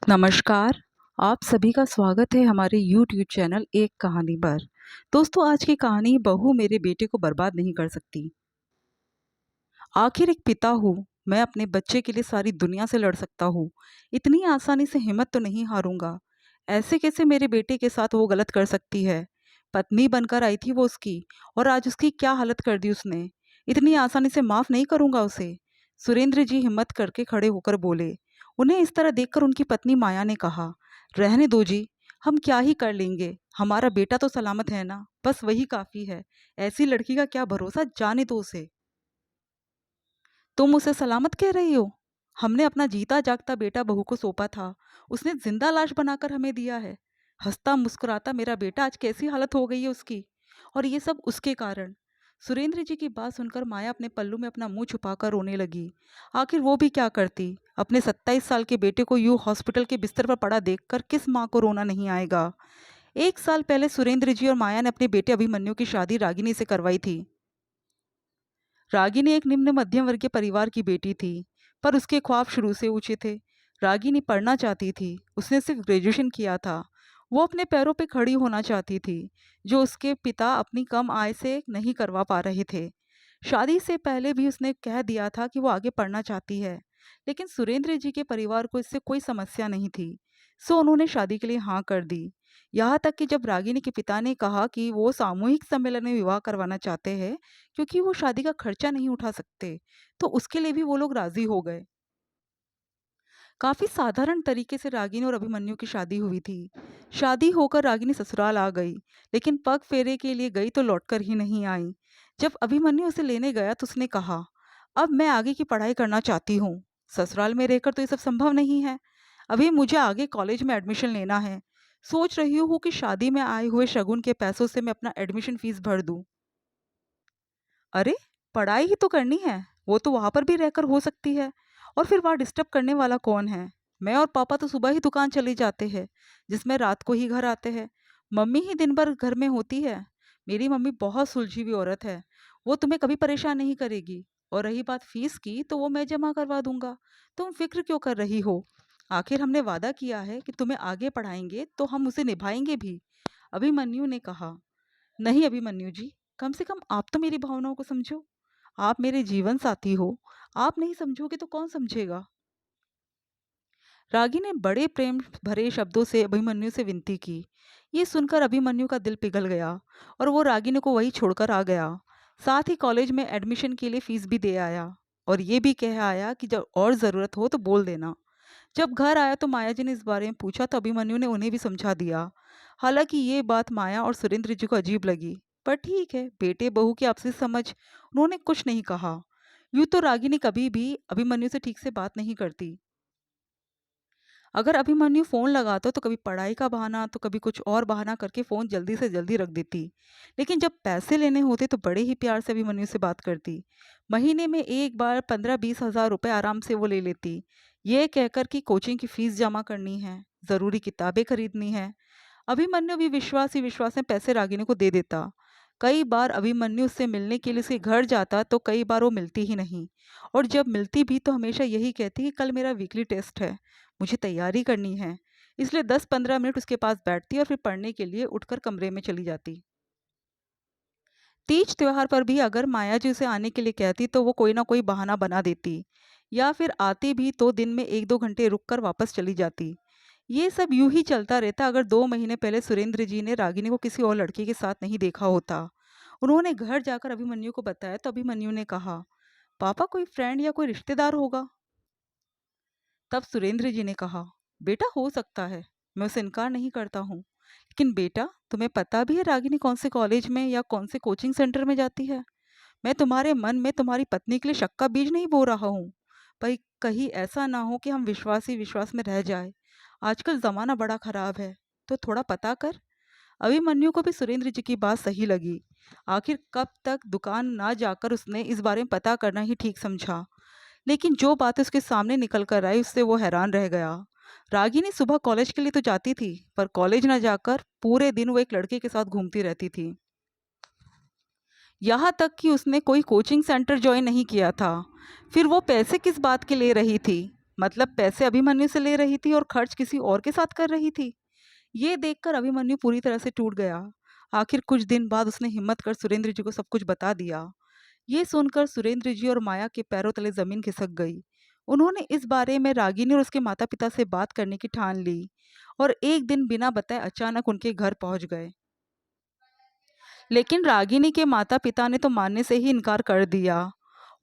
नमस्कार, आप सभी का स्वागत है हमारे यूट्यूब चैनल एक कहानी पर। दोस्तों आज की कहानी बहू मेरे बेटे को बर्बाद नहीं कर सकती। आखिर एक पिता हूँ, मैं अपने बच्चे के लिए सारी दुनिया से लड़ सकता हूँ। इतनी आसानी से हिम्मत तो नहीं हारूंगा। ऐसे कैसे मेरे बेटे के साथ वो गलत कर सकती है। पत्नी बनकर आई थी वो उसकी, और आज उसकी क्या हालत कर दी उसने। इतनी आसानी से माफ़ नहीं करूंगा उसे। सुरेंद्र जी हिम्मत करके खड़े होकर बोले। उन्हें इस तरह देखकर उनकी पत्नी माया ने कहा, रहने दो जी, हम क्या ही कर लेंगे, हमारा बेटा तो सलामत है ना, बस वही काफ़ी है। ऐसी लड़की का क्या भरोसा, जाने दो उसे। तुम उसे सलामत कह रही हो? हमने अपना जीता जागता बेटा बहू को सौंपा था, उसने जिंदा लाश बनाकर हमें दिया है। हंसता मुस्कुराता मेरा बेटा आज कैसी हालत हो गई है उसकी, और ये सब उसके कारण। सुरेंद्र जी की बात सुनकर माया अपने पल्लू में अपना मुंह छुपाकर रोने लगी। आखिर वो भी क्या करती, अपने 27 साल के बेटे को यूं हॉस्पिटल के बिस्तर पर पड़ा देखकर किस माँ को रोना नहीं आएगा। 1 साल पहले सुरेंद्र जी और माया ने अपने बेटे अभिमन्यु की शादी रागिनी से करवाई थी। रागिनी एक निम्न मध्यम वर्गीय परिवार की बेटी थी, पर उसके ख्वाब शुरू से ऊंचे थे। रागिनी पढ़ना चाहती थी, उसने सिर्फ ग्रेजुएशन किया था। वो अपने पैरों पे खड़ी होना चाहती थी, जो उसके पिता अपनी कम आय से नहीं करवा पा रहे थे। शादी से पहले भी उसने कह दिया था कि वो आगे पढ़ना चाहती है, लेकिन सुरेंद्र जी के परिवार को इससे कोई समस्या नहीं थी। सो उन्होंने शादी के लिए हाँ कर दी। यहाँ तक कि जब रागिनी के पिता ने कहा कि वो सामूहिक सम्मेलन में विवाह करवाना चाहते हैं, क्योंकि वो शादी का खर्चा नहीं उठा सकते, तो उसके लिए भी वो लोग राजी हो गए। काफी साधारण तरीके से रागिनी और अभिमन्यु की शादी हुई थी। शादी होकर रागिनी ससुराल आ गई, लेकिन पग फेरे के लिए गई तो लौटकर ही नहीं आई। जब अभिमन्यु उसे लेने गया तो उसने कहा, अब मैं आगे की पढ़ाई करना चाहती हूँ। ससुराल में रहकर तो ये सब संभव नहीं है। अभी मुझे आगे कॉलेज में एडमिशन लेना है। सोच रही हूँ कि शादी में आए हुए शगुन के पैसों से मैं अपना एडमिशन फीस भर दूँ। अरे! पढ़ाई ही तो करनी है, वो तो वहाँ पर भी रहकर हो सकती है, और फिर वहाँ डिस्टर्ब करने वाला कौन है? मैं और पापा तो सुबह ही दुकान चले जाते हैं, जिसमें रात को ही घर आते हैं। मम्मी ही दिन भर घर में होती है। मेरी मम्मी बहुत सुलझी हुई औरत है, वो तुम्हें कभी परेशान नहीं करेगी। और रही बात फीस की, तो वो मैं जमा करवा दूंगा। तुम फिक्र क्यों कर रही हो? आखिर हमने वादा किया है कि तुम्हें आगे पढ़ाएंगे, तो हम उसे निभाएंगे भी। अभिमन्यु ने कहा। नहीं अभिमन्यु जी, कम से कम आप तो मेरी भावनाओं को समझो। आप मेरे जीवन साथी हो, आप नहीं समझोगे तो कौन समझेगा। रागी ने बड़े प्रेम भरे शब्दों से अभिमन्यु से विनती की। ये सुनकर अभिमन्यु का दिल पिघल गया, और वो रागिनी को वही छोड़कर आ गया। साथ ही कॉलेज में एडमिशन के लिए फीस भी दे आया, और ये भी कह आया कि जब और ज़रूरत हो तो बोल देना। जब घर आया तो माया जी ने इस बारे में पूछा, तो अभिमन्यु ने उन्हें भी समझा दिया। हालांकि ये बात माया और सुरेंद्र जी को अजीब लगी, पर ठीक है, बेटे बहू की आपसी समझ, उन्होंने कुछ नहीं कहा। यूं तो रागिनी कभी भी अभिमन्यु से ठीक से बात नहीं करती। अगर अभिमन्यु फ़ोन लगाता तो कभी पढ़ाई का बहाना, तो कभी कुछ और बहाना करके फ़ोन जल्दी से जल्दी रख देती। लेकिन जब पैसे लेने होते तो बड़े ही प्यार से अभिमन्यु से बात करती। महीने में एक बार 15-20 हज़ार रुपये आराम से वो ले लेती, ये कहकर कि कोचिंग की फ़ीस जमा करनी है, ज़रूरी किताबें खरीदनी है। अभिमन्यु भी विश्वास ही विश्वास में पैसे रागिनी को दे देता। कई बार अभिमन्यु उससे मिलने के लिए उसके घर जाता, तो कई बार वो मिलती ही नहीं, और जब मिलती भी तो हमेशा यही कहती कि कल मेरा वीकली टेस्ट है, मुझे तैयारी करनी है। इसलिए 10-15 मिनट उसके पास बैठती और फिर पढ़ने के लिए उठकर कमरे में चली जाती। तीज त्योहार पर भी अगर माया जी उसे आने के लिए कहती तो वो कोई ना कोई बहाना बना देती, या फिर आती भी तो दिन में 1-2 घंटे रुककर वापस चली जाती। ये सब यूं ही चलता रहता अगर 2 महीने पहले सुरेंद्र जी ने रागिनी को किसी और लड़के के साथ नहीं देखा होता। उन्होंने घर जाकर अभिमन्यु को बताया तो अभिमन्यु ने कहा, पापा कोई फ्रेंड या कोई रिश्तेदार होगा। तब सुरेंद्र जी ने कहा, बेटा हो सकता है, मैं उसे इनकार नहीं करता हूँ, लेकिन बेटा तुम्हें पता भी है रागिनी कौन से कॉलेज में या कौन से कोचिंग सेंटर में जाती है। मैं तुम्हारे मन में तुम्हारी पत्नी के लिए शक का बीज नहीं बो रहा हूँ, भाई कहीं ऐसा ना हो कि हम विश्वास ही विश्वास में रह जाए। आजकल ज़माना बड़ा ख़राब है, तो थोड़ा पता कर। अभिमन्यु को भी सुरेंद्र जी की बात सही लगी। आखिर कब तक दुकान ना जाकर उसने इस बारे में पता करना ही ठीक समझा। लेकिन जो बात उसके सामने निकल कर आई उससे वो हैरान रह गया। रागिनी सुबह कॉलेज के लिए तो जाती थी, पर कॉलेज ना जाकर पूरे दिन वो एक लड़के के साथ घूमती रहती थी। यहाँ तक कि उसने कोई कोचिंग सेंटर ज्वाइन नहीं किया था। फिर वो पैसे किस बात के ले रही थी? मतलब पैसे अभिमन्यु से ले रही थी और खर्च किसी और के साथ कर रही थी। ये देखकर अभिमन्यु पूरी तरह से टूट गया। आखिर कुछ दिन बाद उसने हिम्मत कर सुरेंद्र जी को सब कुछ बता दिया। ये सुनकर सुरेंद्र जी और माया के पैरों तले जमीन खिसक गई। उन्होंने इस बारे में रागिनी और उसके माता पिता से बात करने की ठान ली और एक दिन बिना बताए अचानक उनके घर पहुंच गए। लेकिन रागिनी के माता पिता ने तो मानने से ही इनकार कर दिया।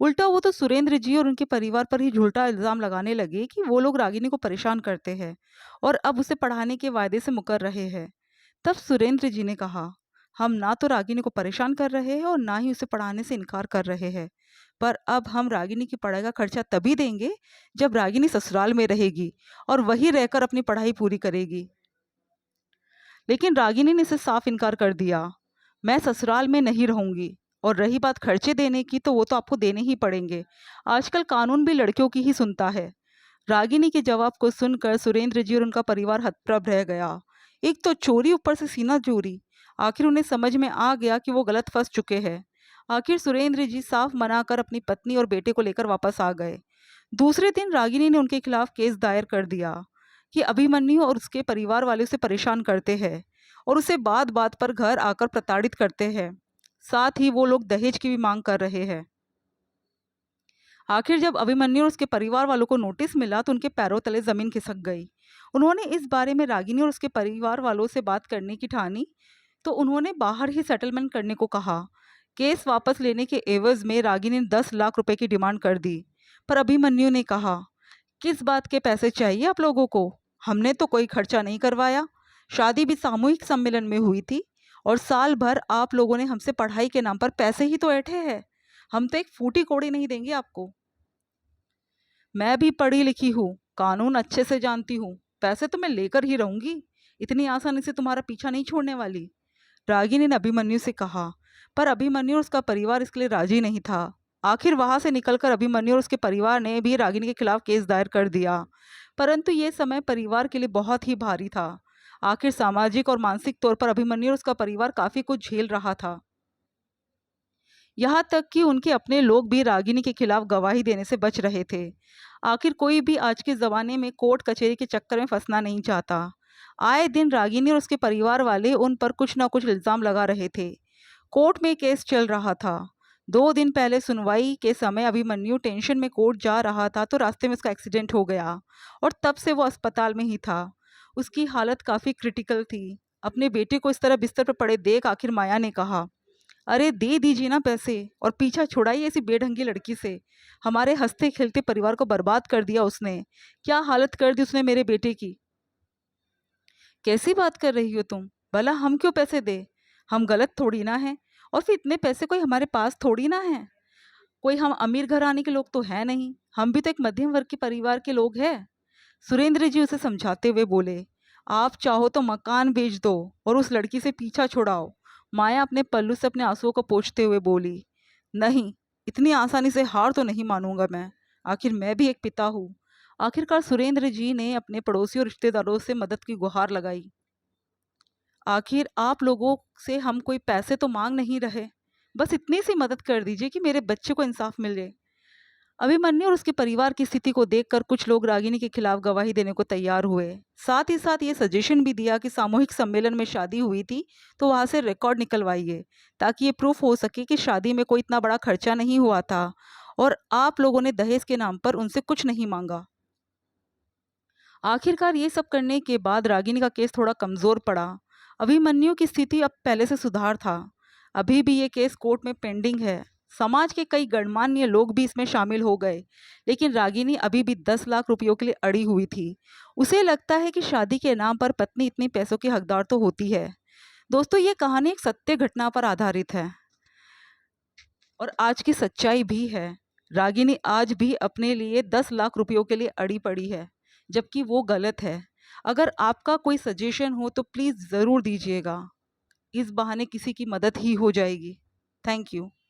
उल्टा वो तो सुरेंद्र जी और उनके परिवार पर ही झूठा इल्जाम लगाने लगे कि वो लोग रागिनी को परेशान करते हैं और अब उसे पढ़ाने के वायदे से मुकर रहे हैं। तब सुरेंद्र जी ने कहा, हम ना तो रागिनी को परेशान कर रहे हैं और ना ही उसे पढ़ाने से इनकार कर रहे हैं, पर अब हम रागिनी की पढ़ाई का खर्चा तभी देंगे जब रागिनी ससुराल में रहेगी और वहीं रहकर अपनी पढ़ाई पूरी करेगी। लेकिन रागिनी ने इसे साफ इनकार कर दिया। मैं ससुराल में नहीं रहूंगी और रही बात खर्चे देने की तो वो तो आपको देने ही पड़ेंगे। आजकल कानून भी लड़कियों की ही सुनता है। रागिनी के जवाब को सुनकर सुरेंद्र जी और उनका परिवार हतप्रभ रह गया। एक तो चोरी, ऊपर से सीना चोरी। आखिर उन्हें समझ में आ गया कि वो गलत फंस चुके हैं। आखिर सुरेंद्र जी साफ मना कर अपनी पत्नी और बेटे को लेकर वापस आ गए। दूसरे दिन रागिनी ने उनके खिलाफ केस दायर कर दिया कि अभिमन्यु और उसके परिवार वाले उसे परेशान करते हैं और उसे बात बात पर घर आकर प्रताड़ित करते हैं। साथ ही वो लोग दहेज की भी मांग कर रहे हैं। आखिर जब अभिमन्यु और उसके परिवार वालों को नोटिस मिला तो उनके पैरों तले जमीन खिसक गई। उन्होंने इस बारे में रागिनी और उसके परिवार वालों से बात करने की ठानी तो उन्होंने बाहर ही सेटलमेंट करने को कहा। केस वापस लेने के एवज में रागिनी ने 10 लाख रुपए की डिमांड कर दी, पर अभिमन्यु ने कहा, किस बात के पैसे चाहिए आप लोगों को? हमने तो कोई खर्चा नहीं करवाया। शादी भी सामूहिक सम्मेलन में हुई थी और साल भर आप लोगों ने हमसे पढ़ाई के नाम पर पैसे ही तो ऐंठे हैं। हम तो एक फूटी कौड़ी नहीं देंगे आपको। मैं भी पढ़ी लिखी हूँ, कानून अच्छे से जानती हूँ। पैसे तो मैं लेकर ही रहूंगी, इतनी आसानी से तुम्हारा पीछा नहीं छोड़ने वाली, रागिनी ने अभिमन्यु से कहा। पर अभिमन्यु और उसका परिवार इसके लिए राजी नहीं था। आखिर वहां से निकलकर अभिमन्यु और उसके परिवार ने भी रागिनी के खिलाफ केस दायर कर दिया। परंतु ये समय परिवार के लिए बहुत ही भारी था। आखिर सामाजिक और मानसिक तौर पर अभिमन्यु और उसका परिवार काफी कुछ झेल रहा था। यहाँ तक कि उनके अपने लोग भी रागिनी के खिलाफ गवाही देने से बच रहे थे। आखिर कोई भी आज के ज़माने में कोर्ट कचहरी के चक्कर में फंसना नहीं चाहता। आए दिन रागिनी और उसके परिवार वाले उन पर कुछ ना कुछ इल्ज़ाम लगा रहे थे। कोर्ट में केस चल रहा था। 2 दिन पहले सुनवाई के समय अभिमन्यु टेंशन में कोर्ट जा रहा था तो रास्ते में उसका एक्सीडेंट हो गया और तब से वो अस्पताल में ही था। उसकी हालत काफ़ी क्रिटिकल थी। अपने बेटे को इस तरह बिस्तर पर पड़े देख आखिर माया ने कहा, अरे दे दीजिए ना पैसे और पीछा छुड़ाइए ऐसी बेढंगी लड़की से। हमारे हंसते खेलते परिवार को बर्बाद कर दिया उसने। क्या हालत कर दी उसने मेरे बेटे की। कैसी बात कर रही हो तुम? भला हम क्यों पैसे दे? हम गलत थोड़ी ना हैं। और फिर इतने पैसे कोई हमारे पास थोड़ी ना है। कोई हम अमीर घराने के लोग तो है नहीं, हम भी तो एक मध्यम वर्ग के परिवार के लोग हैं। सुरेंद्र जी उसे समझाते हुए बोले, आप चाहो तो मकान बेच दो और उस लड़की से पीछा छुड़ाओ। माया अपने पल्लू से अपने आंसुओं को पोंछते हुए बोली, नहीं, इतनी आसानी से हार तो नहीं मानूंगा मैं। आखिर मैं भी एक पिता हूँ। आखिरकार सुरेंद्र जी ने अपने पड़ोसियों और रिश्तेदारों से मदद की गुहार लगाई। आखिर आप लोगों से हम कोई पैसे तो मांग नहीं रहे, बस इतनी सी मदद कर दीजिए कि मेरे बच्चे को इंसाफ मिले। अभिमन्यु और उसके परिवार की स्थिति को देखकर कुछ लोग रागिनी के खिलाफ गवाही देने को तैयार हुए। साथ ही साथ ये सजेशन भी दिया कि सामूहिक सम्मेलन में शादी हुई थी तो वहां से रिकॉर्ड निकलवाइए ताकि ये प्रूफ हो सके कि शादी में कोई इतना बड़ा खर्चा नहीं हुआ था और आप लोगों ने दहेज के नाम पर उनसे कुछ नहीं मांगा। आखिरकार ये सब करने के बाद रागिनी का केस थोड़ा कमजोर पड़ा। अभिमन्यु की स्थिति अब पहले से सुधार था। अभी भी ये केस कोर्ट में पेंडिंग है। समाज के कई गणमान्य लोग भी इसमें शामिल हो गए, लेकिन रागिनी अभी भी 10 लाख रुपयों के लिए अड़ी हुई थी। उसे लगता है कि शादी के नाम पर पत्नी इतनी पैसों की हकदार तो होती है। दोस्तों, ये कहानी एक सत्य घटना पर आधारित है और आज की सच्चाई भी है। रागिनी आज भी अपने लिए 10 लाख रुपयों के लिए अड़ी पड़ी है, जबकि वो गलत है। अगर आपका कोई सजेशन हो तो प्लीज़ ज़रूर दीजिएगा। इस बहाने किसी की मदद ही हो जाएगी। Thank you.